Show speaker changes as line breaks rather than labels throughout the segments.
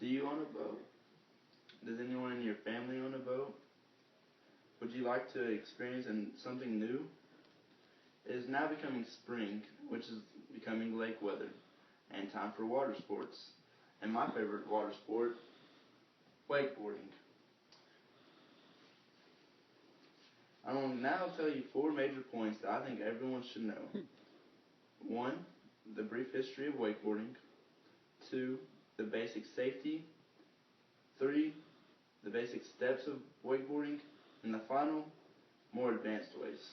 Do you own a boat? Does anyone in your family own a boat? Would you like to experience something new? It is now becoming spring, which is becoming lake weather, and time for water sports. And my favorite water sport, wakeboarding. I will now tell you 4 major points that I think everyone should know. 1, the brief history of wakeboarding. 2, the basic safety. 3, the basic steps of wakeboarding. And the final, more advanced ways.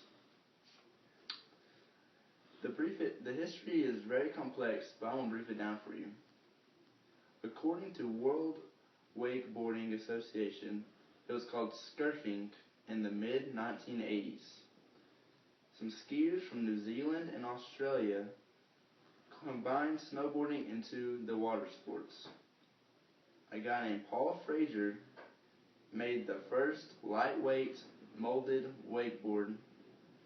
The history is very complex, but I will brief it down for you. According to World Wakeboarding Association, it was called Skirting in the mid-1980s. Some skiers from New Zealand and Australia combined snowboarding into the water sports. A guy named Paul Fraser made the first lightweight molded wakeboard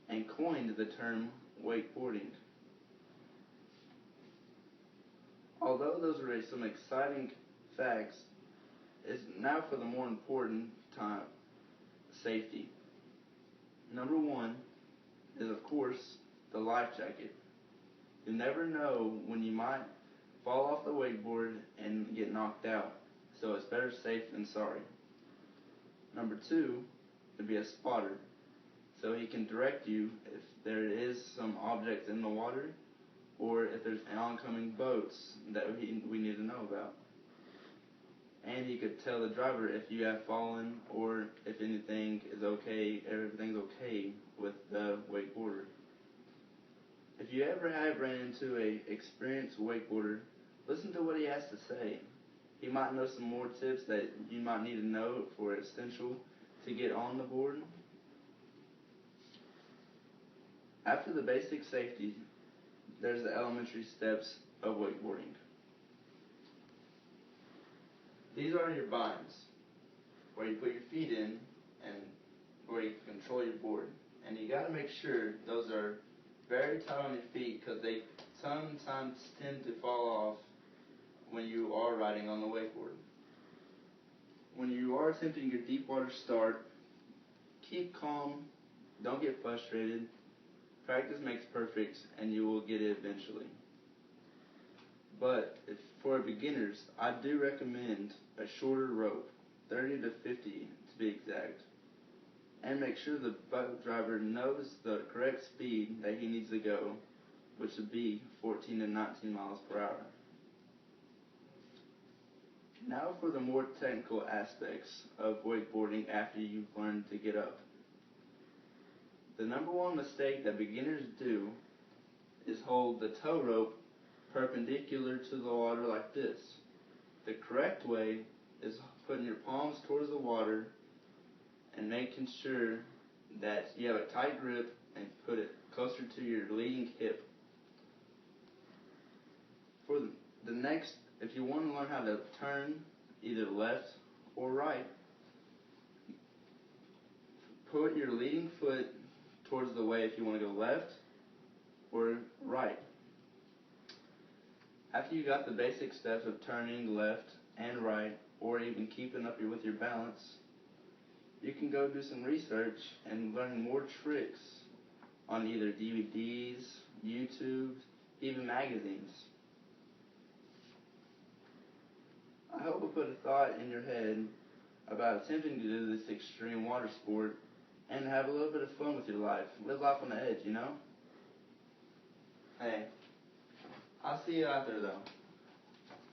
and coined the term wakeboarding. Although those are some exciting facts, it's now for the more important time, safety. Number 1 is, of course, the life jacket. You never know when you might fall off the wakeboard and get knocked out, so it's better safe than sorry. Number 2 would be a spotter, so he can direct you if there is some objects in the water or if there's oncoming boats that we need to know about. And he could tell the driver if you have fallen or if anything's okay with the wakeboarder. If you ever have ran into an experienced wakeboarder, listen to what he has to say. He might know some more tips that you might need to know for essential to get on the board. After the basic safety, there's the elementary steps of wakeboarding. These are your binds, where you put your feet in and where you control your board. And you got to make sure those are very tight on your feet because they sometimes tend to fall off when you are riding on the wakeboard. When you are attempting your deep water start, keep calm, don't get frustrated. Practice makes perfect, and you will get it eventually. But for beginners, I do recommend a shorter rope, 30 to 50 to be exact. And make sure the boat driver knows the correct speed that he needs to go, which would be 14 to 19 miles per hour. Now for the more technical aspects of wakeboarding after you've learned to get up. The number 1 mistake that beginners do is hold the tow rope perpendicular to the water like this. The correct way is putting your palms towards the water and making sure that you have a tight grip and put it closer to your leading hip. For the next, if you want to learn how to turn either left or right, put your leading foot towards the way if you want to go left or right. After you got the basic steps of turning left and right, or even keeping up with your balance, you can go do some research and learn more tricks on either DVDs, YouTube, even magazines. I hope I put a thought in your head about attempting to do this extreme water sport and have a little bit of fun with your life. Live life on the edge, you know? Hey, I'll see you out there though.